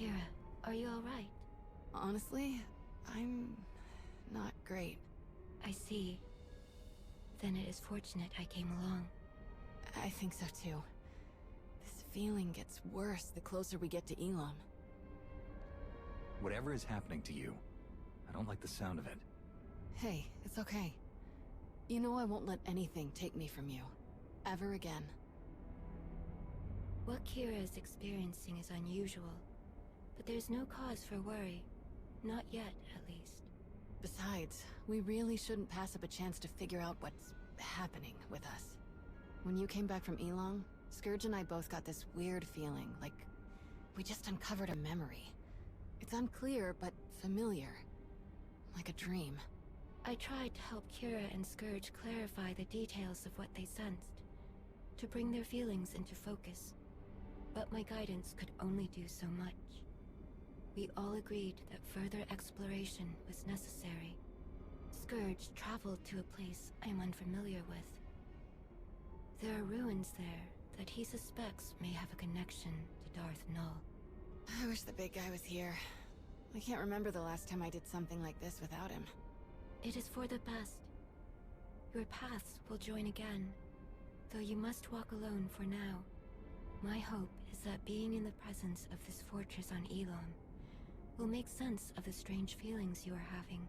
Kira, are you alright? Honestly, I'm not great. I see. Then it is fortunate I came along. I think so too. This feeling gets worse the closer we get to Elam. Whatever is happening to you, I don't like the sound of it. Hey, it's okay. You know I won't let anything take me from you. Ever again. What Kira is experiencing is unusual, but there's no cause for worry. Not yet, at least. Besides, we really shouldn't pass up a chance to figure out what's happening with us. When you came back from Elong, Scourge and I both got this weird feeling, like we just uncovered a memory. It's unclear, but familiar. Like a dream. I tried to help Kira and Scourge clarify the details of what they sensed, to bring their feelings into focus. But my guidance could only do so much. We all agreed that further exploration was necessary. Scourge traveled to a place I am unfamiliar with. There are ruins there that he suspects may have a connection to Darth Null. I wish the big guy was here. I can't remember the last time I did something like this without him. It is for the best. Your paths will join again, though you must walk alone for now. My hope is that being in the presence of this fortress on Elon will make sense of the strange feelings you are having.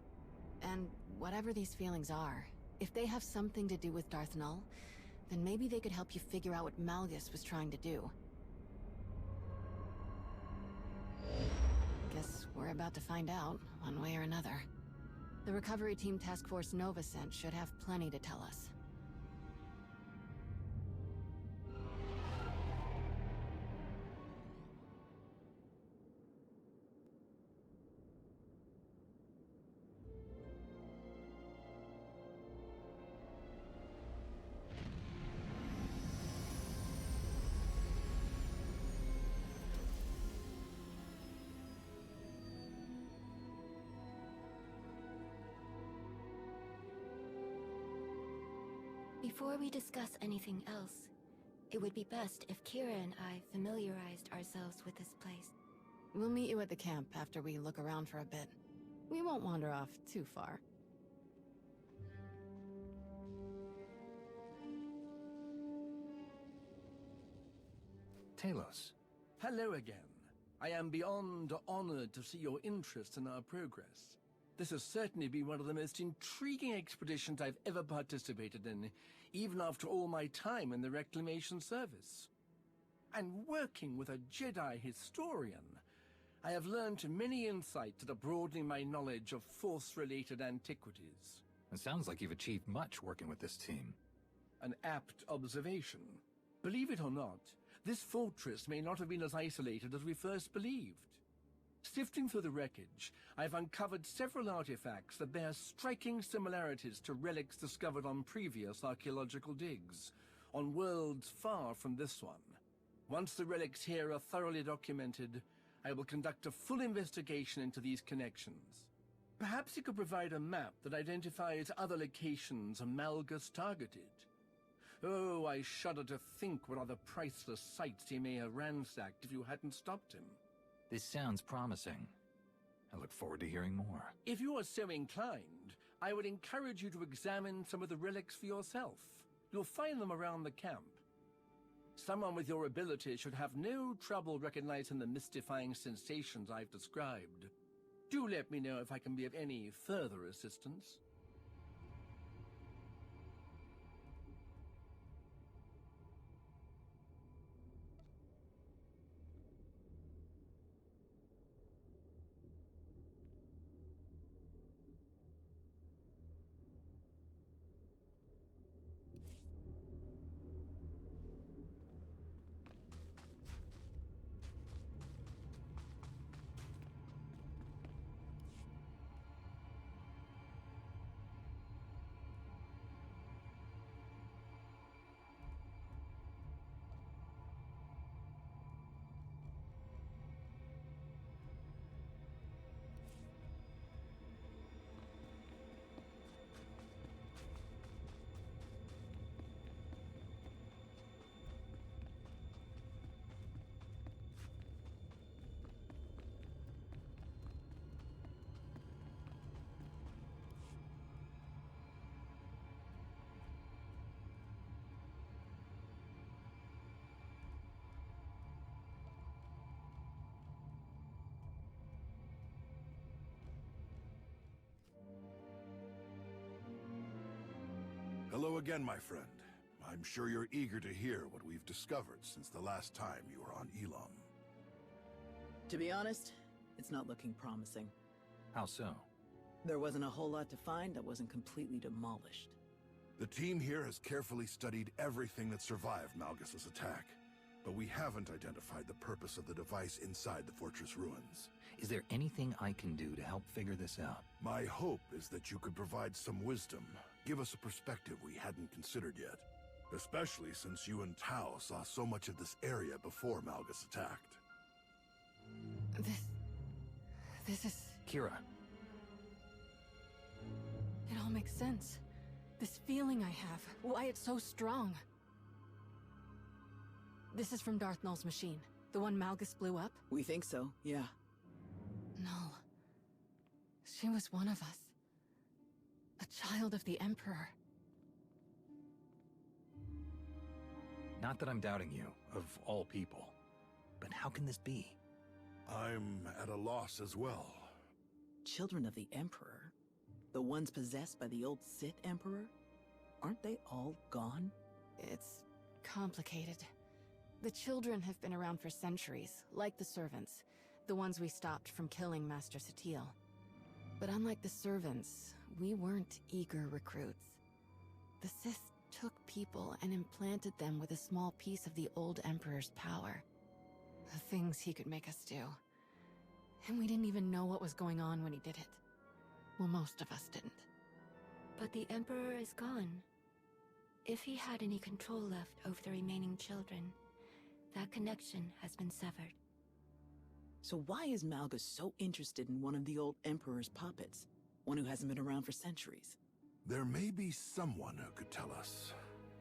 And whatever these feelings are, if they have something to do with Darth Null, then maybe they could help you figure out what Malgus was trying to do. Guess we're about to find out, one way or another. The Recovery Team Task Force Nova sent should have plenty to tell us. Before we discuss anything else, it would be best if Kira and I familiarized ourselves with this place. We'll meet you at the camp after we look around for a bit. We won't wander off too far. Talos. Hello again. I am beyond honored to see your interest in our progress. This has certainly been one of the most intriguing expeditions I've ever participated in, even after all my time in the Reclamation Service. And working with a Jedi historian, I have learned many insights that are broadening my knowledge of Force-related antiquities. It sounds like you've achieved much working with this team. An apt observation. Believe it or not, this fortress may not have been as isolated as we first believed. Sifting through the wreckage, I've uncovered several artifacts that bear striking similarities to relics discovered on previous archaeological digs, on worlds far from this one. Once the relics here are thoroughly documented, I will conduct a full investigation into these connections. Perhaps you could provide a map that identifies other locations Malgus targeted. Oh, I shudder to think what other priceless sites he may have ransacked if you hadn't stopped him. This sounds promising. I look forward to hearing more. If you are so inclined, I would encourage you to examine some of the relics for yourself. You'll find them around the camp. Someone with your ability should have no trouble recognizing the mystifying sensations I've described. Do let me know if I can be of any further assistance. Hello again, my friend. I'm sure you're eager to hear what we've discovered since the last time you were on Elam. To be honest, it's not looking promising. How so? There wasn't a whole lot to find that wasn't completely demolished. The team here has carefully studied everything that survived Malgus's attack, but we haven't identified the purpose of the device inside the fortress ruins. Is there anything I can do to help figure this out? My hope is that you could provide some wisdom, give us a perspective we hadn't considered yet. Especially since you and Tao saw so much of this area before Malgus attacked. This is... Kira. It all makes sense. This feeling I have, why it's so strong. This is from Darth Null's machine, the one Malgus blew up? We think so, yeah. Null. She was one of us. A child of the Emperor. Not that I'm doubting you, of all people. But how can this be? I'm at a loss as well. Children of the Emperor? The ones possessed by the old Sith Emperor? Aren't they all gone? It's complicated. The children have been around for centuries, like the servants, the ones we stopped from killing Master SWTOR. But unlike the servants, we weren't eager recruits. The Sith took people and implanted them with a small piece of the old Emperor's power. The things he could make us do. And we didn't even know what was going on when he did it. Well, most of us didn't. But the Emperor is gone. If he had any control left over the remaining children, that connection has been severed. So why is Malgus so interested in one of the old Emperor's puppets? One who hasn't been around for centuries? There may be someone who could tell us.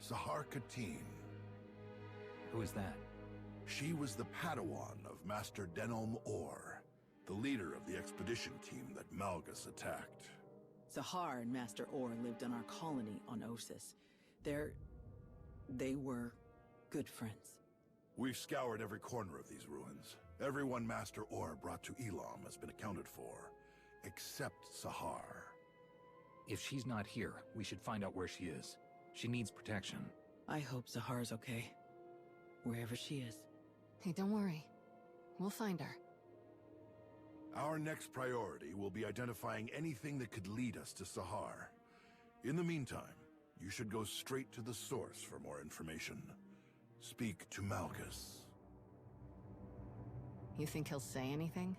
Sahar Katin. Who is that? She was the Padawan of Master Denom Or, the leader of the expedition team that Malgus attacked. Sahar and Master Or lived on our colony on Osis. They were good friends. We've scoured every corner of these ruins. Everyone Master Or brought to Elam has been accounted for, except Sahar. If she's not here, we should find out where she is. She needs protection. I hope Sahar's okay. Wherever she is. Hey, don't worry. We'll find her. Our next priority will be identifying anything that could lead us to Sahar. In the meantime, you should go straight to the source for more information. Speak to Malgus. You think he'll say anything?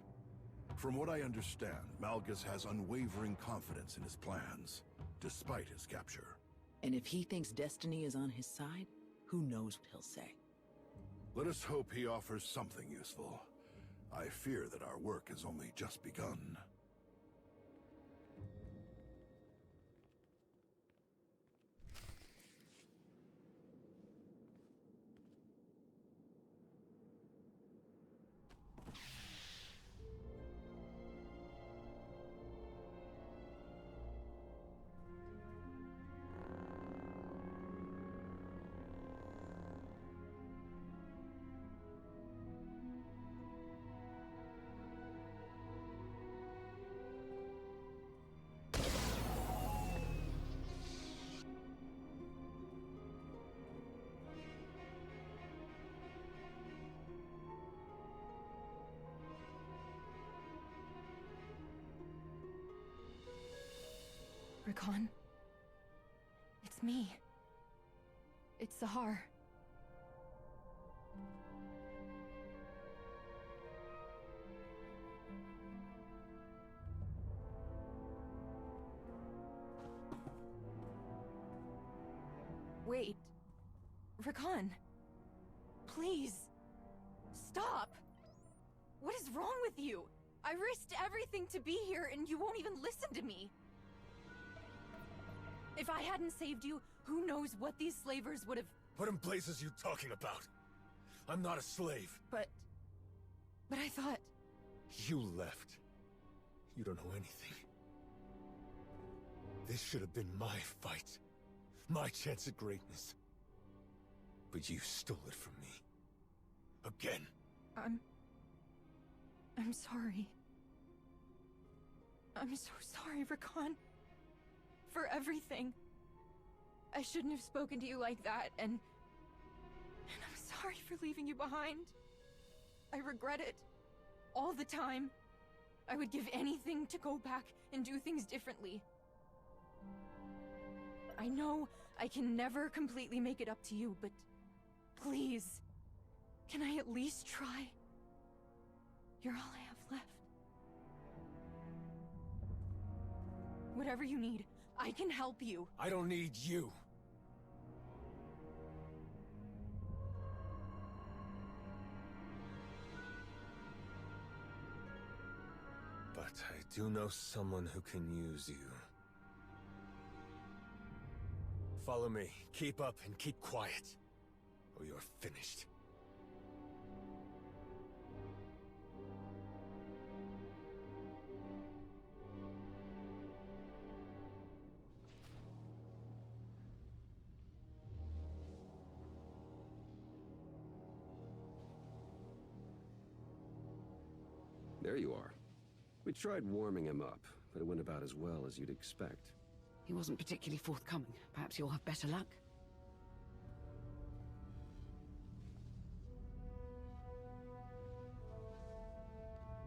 From what I understand, Malgus has unwavering confidence in his plans, despite his capture. And if he thinks destiny is on his side, who knows what he'll say. Let us hope he offers something useful. I fear that our work has only just begun. Rakan. It's me. It's Sahar. Wait. Rakan. Please. Stop. What is wrong with you? I risked everything to be here and you won't even listen to me. If I hadn't saved you, who knows what these slavers would have... What in places you talking about? I'm not a slave. But I thought... You left. You don't know anything. This should have been my fight. My chance at greatness. But you stole it from me. Again. I'm sorry. I'm so sorry, Rakan. For everything. I shouldn't have spoken to you like that, and I'm sorry for leaving you behind. I regret it. All the time. I would give anything to go back and do things differently. I know I can never completely make it up to you, but please, can I at least try? You're all I have left. Whatever you need, I can help you. I don't need you. But I do know someone who can use you. Follow me. Keep up and keep quiet, or you're finished. There you are. We tried warming him up, but it went about as well as you'd expect. He wasn't particularly forthcoming. Perhaps you'll have better luck.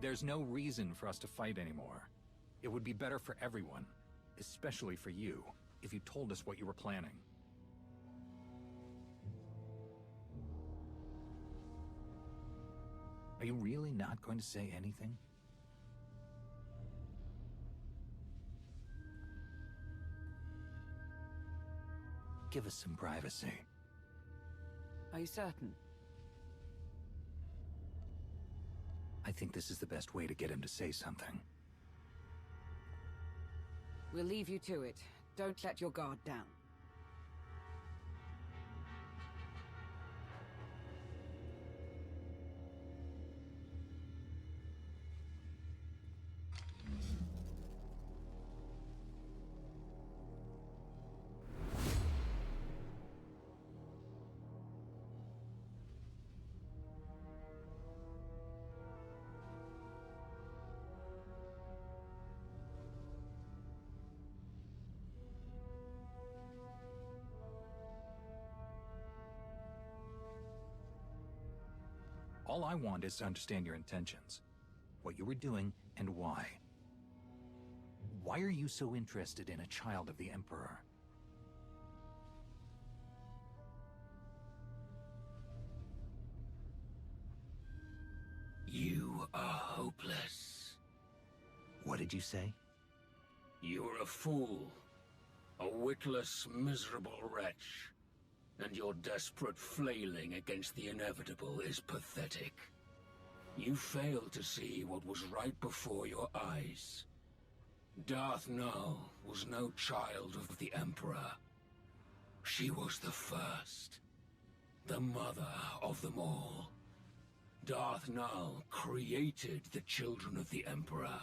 There's no reason for us to fight anymore. It would be better for everyone, especially for you, if you told us what you were planning. Are you really not going to say anything? Give us some privacy. Are you certain? I think this is the best way to get him to say something. We'll leave you to it. Don't let your guard down. All I want is to understand your intentions, what you were doing, and why. Why are you so interested in a child of the Emperor? You are hopeless. What did you say? You're a fool. A witless, miserable wretch. And your desperate flailing against the inevitable is pathetic. You failed to see what was right before your eyes. Darth Nul was no child of the Emperor. She was the first. The mother of them all. Darth Nul created the children of the Emperor.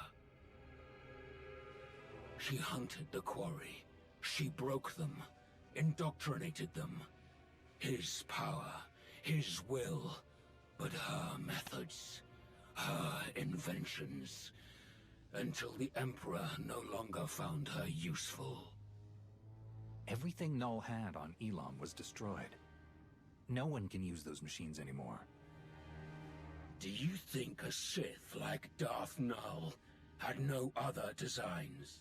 She hunted the quarry. She broke them, indoctrinated them. His power, his will, but her methods, her inventions, until the Emperor no longer found her useful. Everything Null had on Elam was destroyed. No one can use those machines anymore. Do you think a Sith like Darth Nul had no other designs?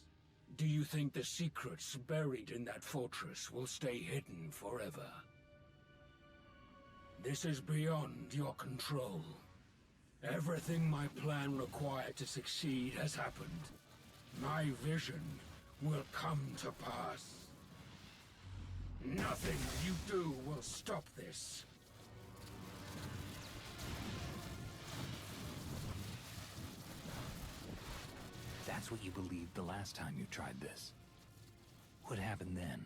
Do you think the secrets buried in that fortress will stay hidden forever? This is beyond your control. Everything my plan required to succeed has happened. My vision will come to pass. Nothing you do will stop this. That's what you believed the last time you tried this. What happened then?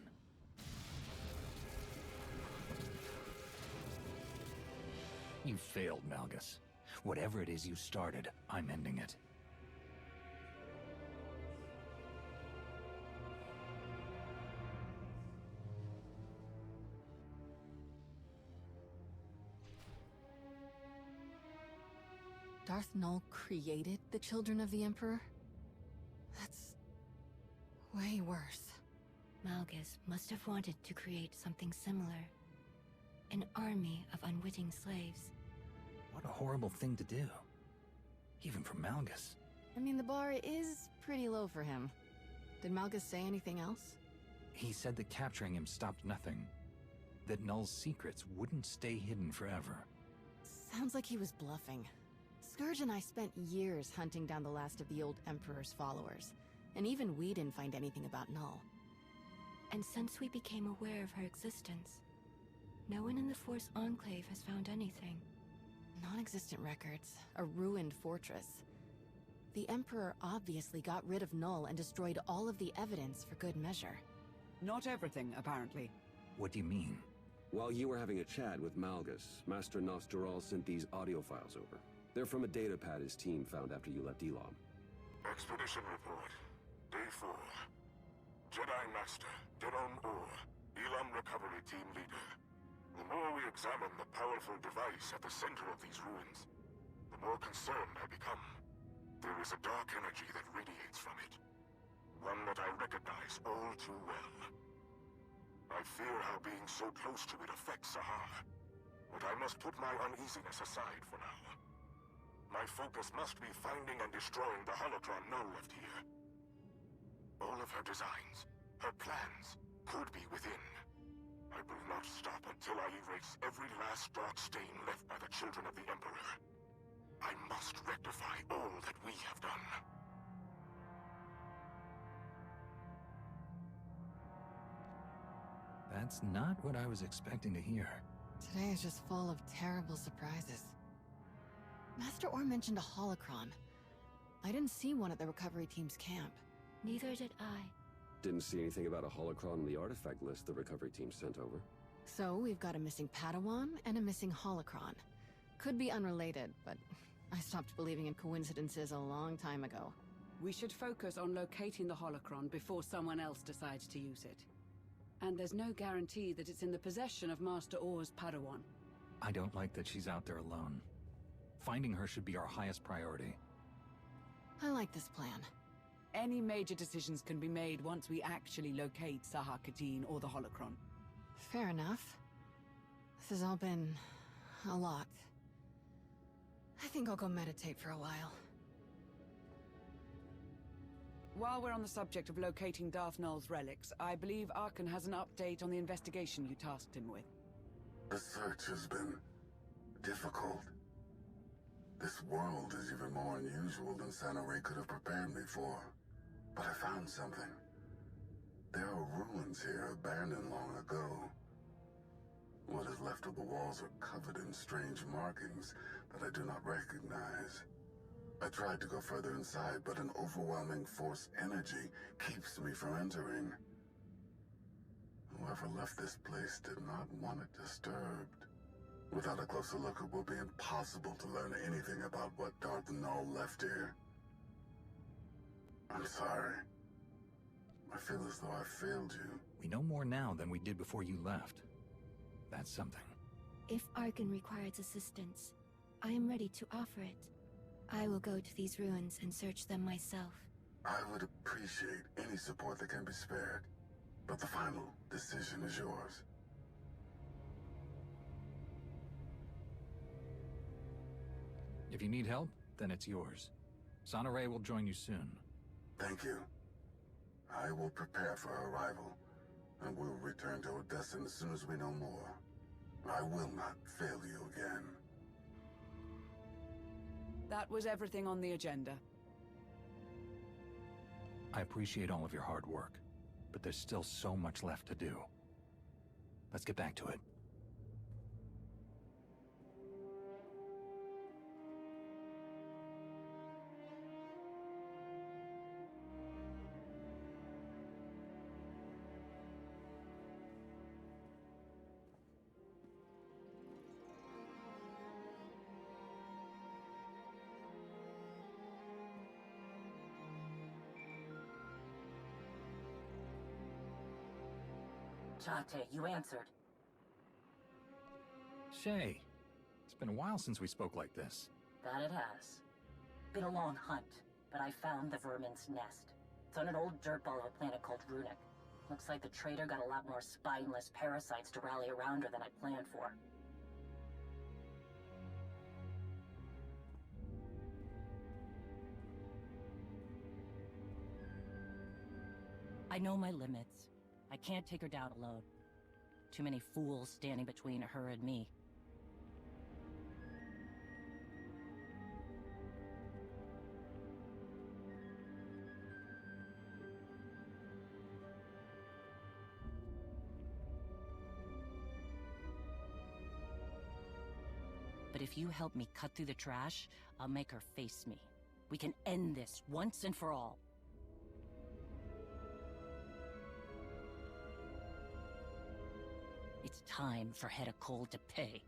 You failed, Malgus. Whatever it is you started, I'm ending it. Darth Nul created the children of the Emperor? That's way worse. Malgus must have wanted to create something similar. An army of unwitting slaves. What a horrible thing to do. Even for Malgus. I mean, the bar is pretty low for him. Did Malgus say anything else? He said that capturing him stopped nothing. That Null's secrets wouldn't stay hidden forever. Sounds like he was bluffing. Scourge and I spent years hunting down the last of the old Emperor's followers. And even we didn't find anything about Null. And since we became aware of her existence, no one in the Force Enclave has found anything. Non-existent records. A ruined fortress. The Emperor obviously got rid of Null and destroyed all of the evidence for good measure. Not everything, apparently. What do you mean? While you were having a chat with Malgus, Master Nostoral sent these audio files over. They're from a datapad his team found after you left Elam. Expedition report. Day 4. Jedi Master, Deron Or, Elam Recovery Team Leader. The more we examine the powerful device at the center of these ruins, the more concerned I become. There is a dark energy that radiates from it. One that I recognize all too well. I fear how being so close to it affects Sahar, but I must put my uneasiness aside for now. My focus must be finding and destroying the holocron Null left here. All of her designs, her plans, could be within. I will not stop until I erase every last dark stain left by the children of the Emperor. I must rectify all that we have done. That's not what I was expecting to hear. Today is just full of terrible surprises. Master Orr mentioned a holocron. I didn't see one at the recovery team's camp. Neither did I. Didn't see anything about a holocron on the artifact list the recovery team sent over. So we've got a missing Padawan and a missing holocron. Could be unrelated, but I stopped believing in coincidences a long time ago. We should focus on locating the holocron before someone else decides to use it. And there's no guarantee that it's in the possession of Master Orr's Padawan. I don't like that she's out there alone. Finding her should be our highest priority. I like this plan. Any major decisions can be made once we actually locate Sahar Katin or the holocron. Fair enough. This has all been a lot. I think I'll go meditate for a while. While we're on the subject of locating Darth Null's relics, I believe Arkan has an update on the investigation you tasked him with. The search has been difficult. This world is even more unusual than Santa Ray could have prepared me for. But I found something. There are ruins here abandoned long ago. What is left of the walls are covered in strange markings that I do not recognize. I tried to go further inside, but an overwhelming force energy keeps me from entering. Whoever left this place did not want it disturbed. Without a closer look, it will be impossible to learn anything about what Darth Null left here. I'm sorry. I feel as though I failed you. We know more now than we did before you left. That's something. If Arkan requires assistance, I am ready to offer it. I will go to these ruins and search them myself. I would appreciate any support that can be spared, but the final decision is yours. If you need help, then it's yours. Sana Ray will join you soon. Thank you. I will prepare for her arrival, and we'll return to Odessa as soon as we know more. I will not fail you again. That was everything on the agenda. I appreciate all of your hard work, but there's still so much left to do. Let's get back to it. Jate, you answered. Shay, it's been a while since we spoke like this. That it has. Been a long hunt, but I found the vermin's nest. It's on an old dirt ball of a planet called Runic. Looks like the traitor got a lot more spineless parasites to rally around her than I planned for. I know my limits. I can't take her down alone. Too many fools standing between her and me. But if you help me cut through the trash, I'll make her face me. We can end this once and for all. It's time for Hedda Cole to pay.